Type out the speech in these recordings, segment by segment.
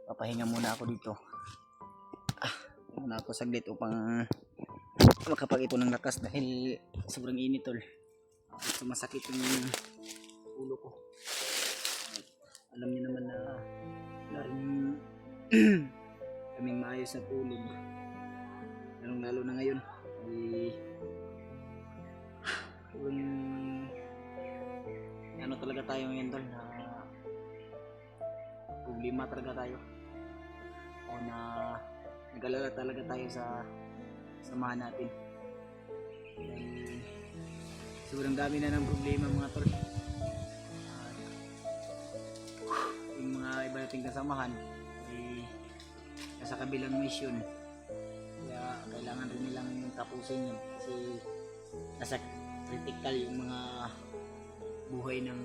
papahinga muna ako dito. Muna ako saglit upang makapag-ipon ng lakas dahil sobrang init tol. Sumasakit yung ulo ko. Alam niyo naman na wala rin kaming maayos na tulog. Lalo na ngayon ay ano talaga tayo ngayon tol, na problema talaga tayo o na nag-alala talaga tayo sa samahan natin dahil sobrang dami na ng problema mga tol. Yung mga iba nating kasamahan ay nasa kabilang mission, kaya kailangan rin nilang tapusin yun kasi nasa critical yung mga buhay ng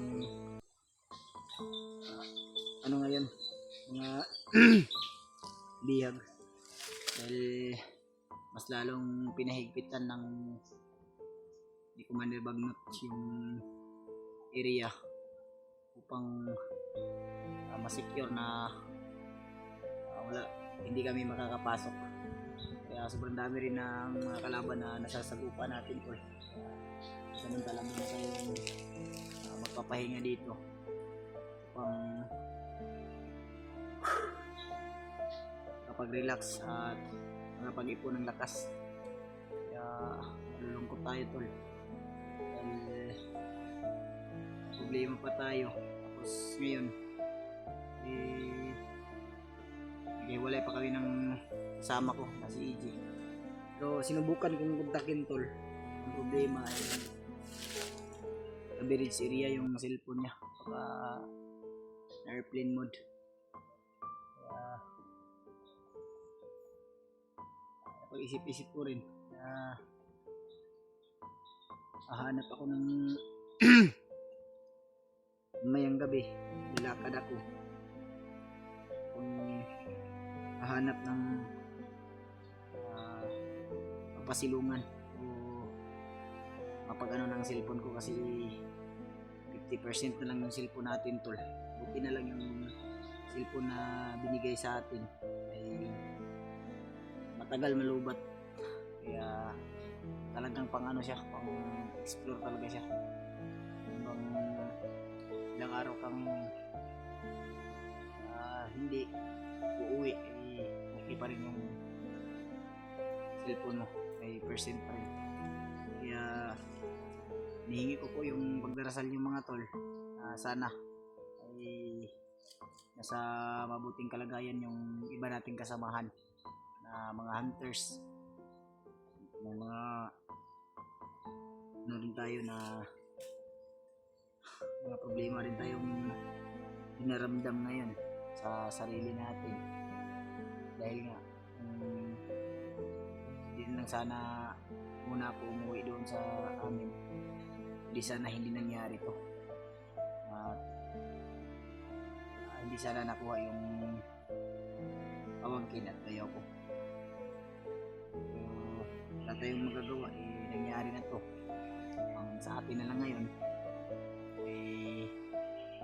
ano ngayon, mga bihag, dahil mas lalong pinahigpitan ng di Commander Bagnot yung area upang ma-secure na hindi kami makakapasok. Kaya sobrang dami rin ng mga kalaban na nasasagupa natin tol. Samantala muna tayong magpapahinga dito upang kapag-relax at makapag-ipon ng lakas. Kaya malulungkot tayo tol dahil problema pa tayo, tapos ngayon wala pa kami ng kasama ko na si EJ. So sinubukan kong kontakin tol. Ang problema ay average area yung cellphone niya, baka airplane mode. Kaya pag-isip-isip ko rin na hahanap ako ng mayang gabi, nilakad ako kung hahanap ng papasilungan o mapag-ano ng cellphone ko kasi 50% na lang yung cellphone natin tol. Buti na lang yung cellphone na binigay sa atin ay matagal malubat, kaya talagang pang ano siya, pang explore talaga siya. Hanggang ilang araw kang hindi uuwi ay okay pa rin yung cellphone mo, may percent pa rin. Kaya nihingi ko po yung pagdarasal yung mga tol, sana ay nasa mabuting kalagayan yung iba nating kasamahan na mga hunters, mga ano rin tayo na mga problema rin tayong dinaramdam ngayon sa sarili natin dahil nga hindi lang sana muna ako umuwi doon sa amin, hindi sana hindi nangyari to at hindi sana nakuha yung pamangkin at bayaw ko. Wala tayong magagawa, nangyari na to. Ang sa atin na lang ngayon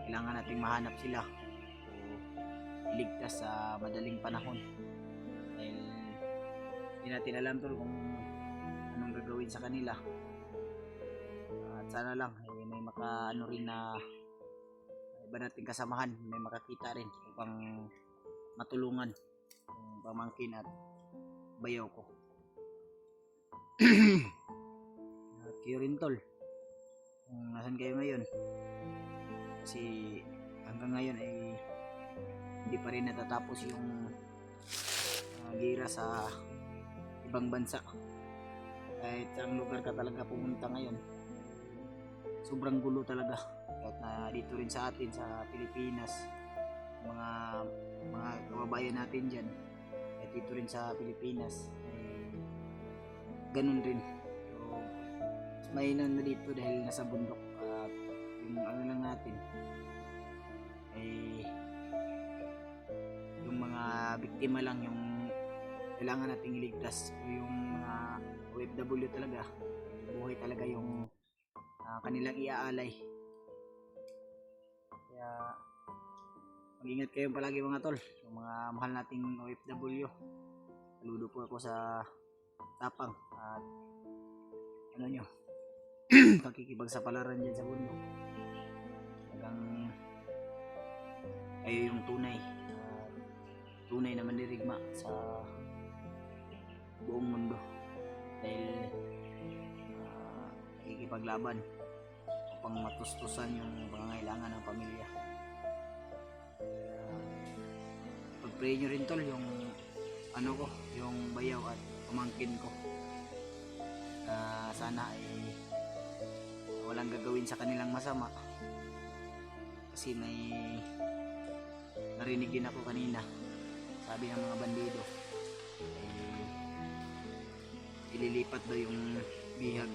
kailangan nating mahanap sila o iligtas sa madaling panahon dahil hindi natin alam tol kung anong gagawin sa kanila. At sana lang may makaano rin na iba nating kasamahan, may makakita rin upang matulungan yung pamangkin at bayaw ko. At kayo rin tol, kung nasan kayo ngayon, kasi hanggang ngayon ay hindi pa rin natatapos yung gira sa ibang bansa. Kahit ang lugar ka talaga pumunta ngayon, sobrang gulo talaga. Kahit na dito rin sa atin sa Pilipinas, mga kababayan natin dyan, kahit dito rin sa Pilipinas ganun rin. So mas mainam na dito dahil nasa bundok at yung ano lang natin ay yung mga biktima lang yung kailangan nating iligtas. Yung mga OFW talaga, buhay talaga yung kanilang iaalay. Kaya Mag-ingat kayo palagi mga tol, yung mga mahal nating OFW. Saludo po ako sa tapang at ano nyo, pakikipagsapalaran dyan sa bundok. Hanggang kayo yung tunay na mandirigma sa buong mundo dahil nakikipaglaban upang matustusan yung pangangailangan ng pamilya. Pag-pray nyo rin tol yung ano ko, yung bayaw at pamangkin ko, sana ay walang gagawin sa kanilang masama, kasi may narinig din ako kanina, sabi ng mga bandido ililipat daw yung bihag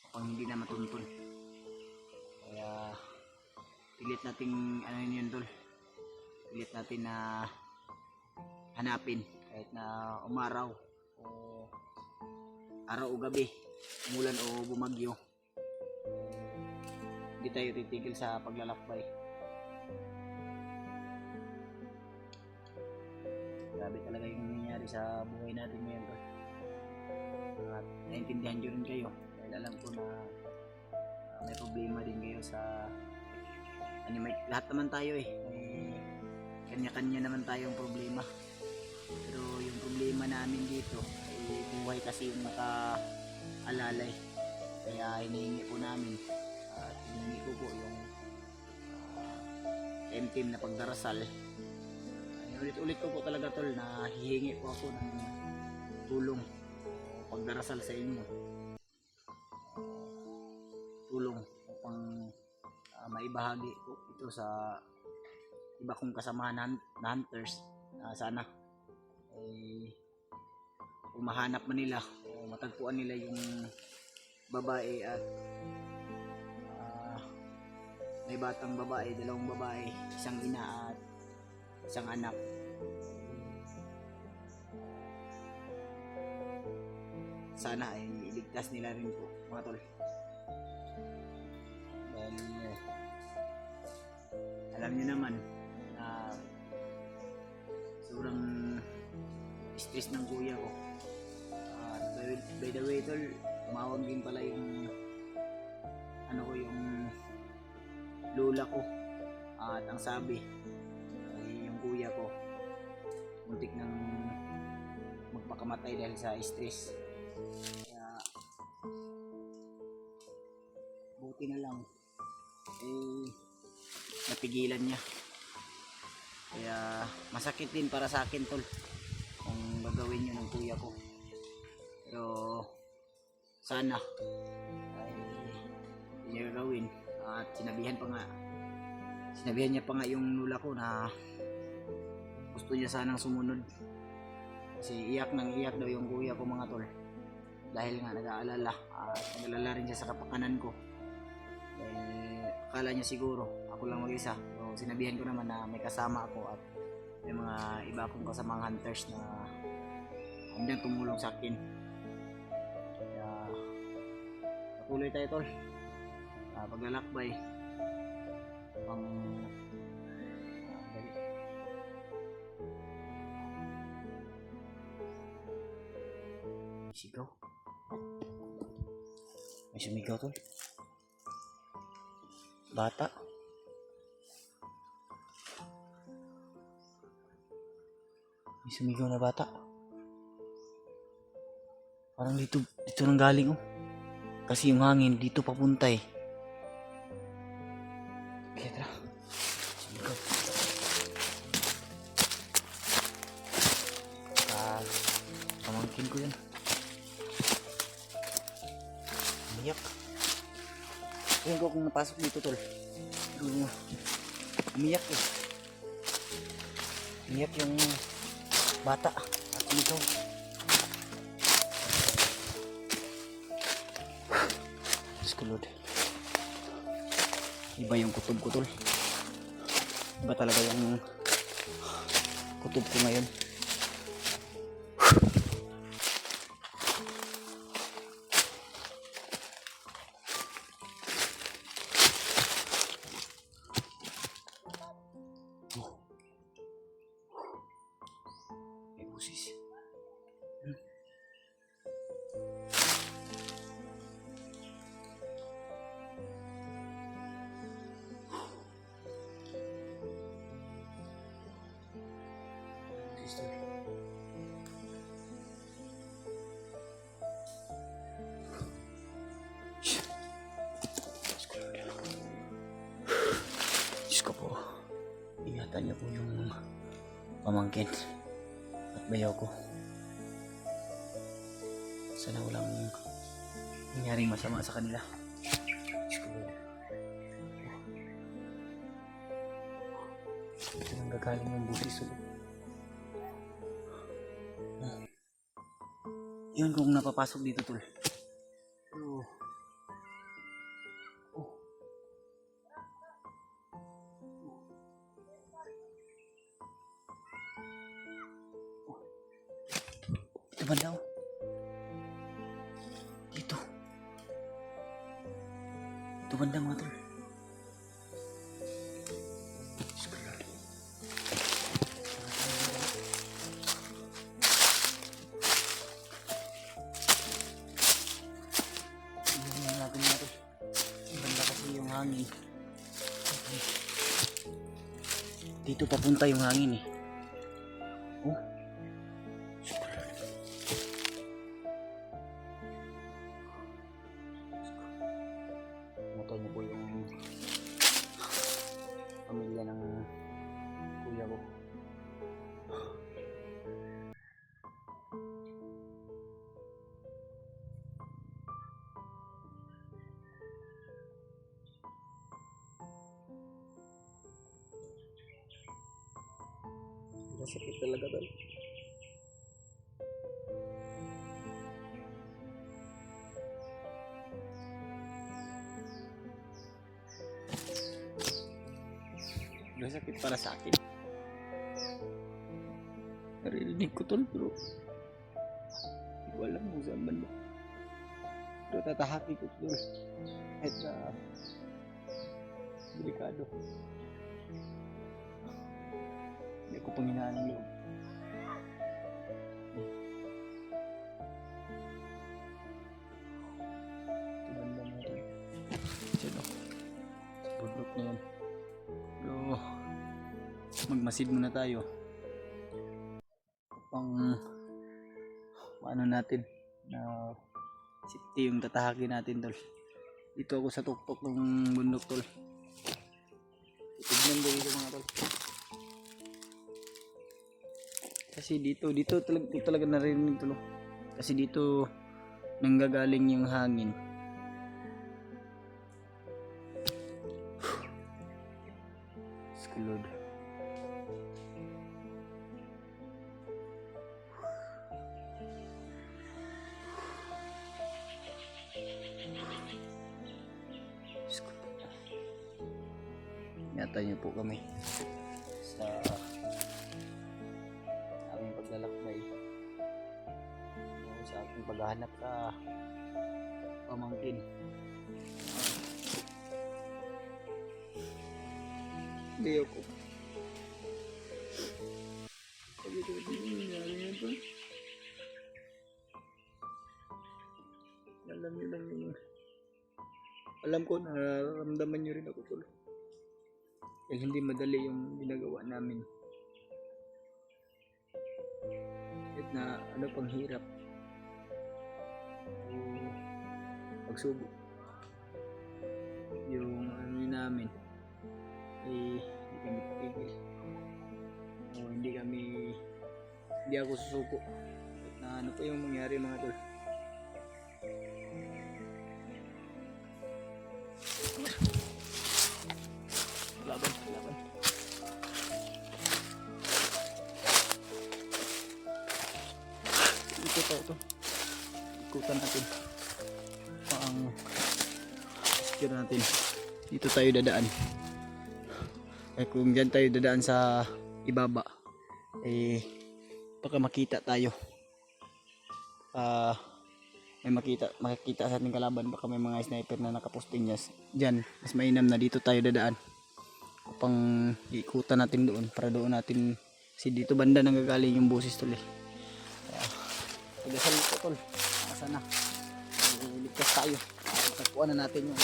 upang hindi na matuntun. Kaya pilit nating ano yun tol, pilit natin na hanapin kahit na umaraw o araw o gabi, umulan o bumagyo, hindi tayo titigil sa paglalakbay. Grabe talaga yung nangyayari sa buhay natin ngayon tol. At naintindihan nyo rin kayo dahil alam ko na may problema din kayo sa lahat naman tayo may kanya-kanya naman tayong problema, pero yung problema namin dito ay buhay kasi yung nakaalalay, kaya hinihingi po namin at hinihingi ko po yung team na pagdarasal. Ulit-ulit ko po talaga tol na hihingi po ako ng tulong, pagdarasal sa inyo, tulong upang maibahagi ko ito sa iba kong kasamahan na hunters, na sana ay mahanap man nila o matagpuan nila yung babae at may batang babae, dalawang babae, isang ina at isang anak. Sana ay iligtas nila rin po mga tol, dahil alam nyo naman na sobrang stress ng kuya ko. By the way tol, tumawag din pala yung ano ko, yung lola ko, at ang sabi ay yung kuya ko muntik nang magpakamatay dahil sa stress. Kaya buti na lang napigilan niya. Kaya masakit din para sa akin tol kung gagawin nyo ng kuya ko, pero sana ay hindi niya gagawin. At sinabihan niya pa nga yung lula ko na gusto niya sanang sumunod, kasi iyak daw yung kuya ko mga tol, dahil nga nag-aalala at nag-aalala rin siya sa kapakanan ko, dahil akala niya siguro ako lang mag-isa. So sinabihan ko naman na may kasama ako at may mga iba akong kasamang hunters na handang tumulong sa akin. Kaya patuloy tayo tol, paglalakbay pang sigaw. May sumigaw tol, bata. May sumigaw na bata, parang dito nang galing kasi yung hangin dito papunta Kaya tara, sumigaw. Pamangkin ko yan, umiyak. Tingin ko kung napasok dito tol, umiyak umiyak yung bata at umigaw. Diyos ko Lord, iba yung kutob ko tol, iba talaga yung kutob ko ngayon. ko po, ingatan niyo po yung pamangkin at bayaw ko. Sana walang nangyaring masama sa kanila. Diyos ko. Ito nang gagaling ng busis ulit. Yun kung napapasok dito, tol. Oh. Oh. Ito ba daw? Dito. Ito banda mga tol. Hangin. Dito papunta yung hangin eh. Oh. Mata niyo po yung pamilya ng kuya ko. Sakit talaga tol. Sakit para sa akin. Narinig ko tol pero hindi ko alam kung saan banda. Pero tatahaki ko tol. Kahit na delikado. Hindi ko panghinaan ng loob. Ito banda mo ito. Sino? Sa budlok na yan. Pero magmasid muna tayo. Pang paano natin na safety yung tatahakin natin tol. Dito ako sa tuktok ng bundok tol. Tignan ko dito mga tol. Kasi dito talaga narinig tulo. Kasi dito nanggagaling yung hangin. Lord. Yata niyo po kami sa aming paglalakbay o sa ating paghahanap sa pamangkin. Hindi ako. Sabi ko, hindi nangyari nga ito. Alam nyo lang yung... Alam ko, nararamdaman nyo rin ako tuloy. Eh, hindi madali yung ginagawa namin. Kahit na ano pang hirap. O pagsubok. Yung ano namin. Eh, hindi kami pipigil. O hindi ako susuko. Kahit na ano pa yung mangyari mga tol. Laban. Ito. Ikutan natin. Pang secure natin. Dito tayo dadaan. Eh kung dyan tayo dadaan sa ibaba, eh baka makita tayo. May makikita sa ating kalaban, baka may mga sniper na nakaposting dyan. Mas mainam na dito tayo dadaan. Pang ikutan natin doon para doon natin, kasi dito banda nanggagaling yung boses tol eh. Pagdasal ko tol, sana ligtas tayo. Takuan na natin yung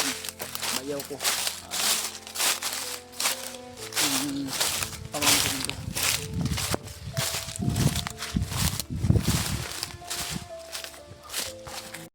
bayaw ko.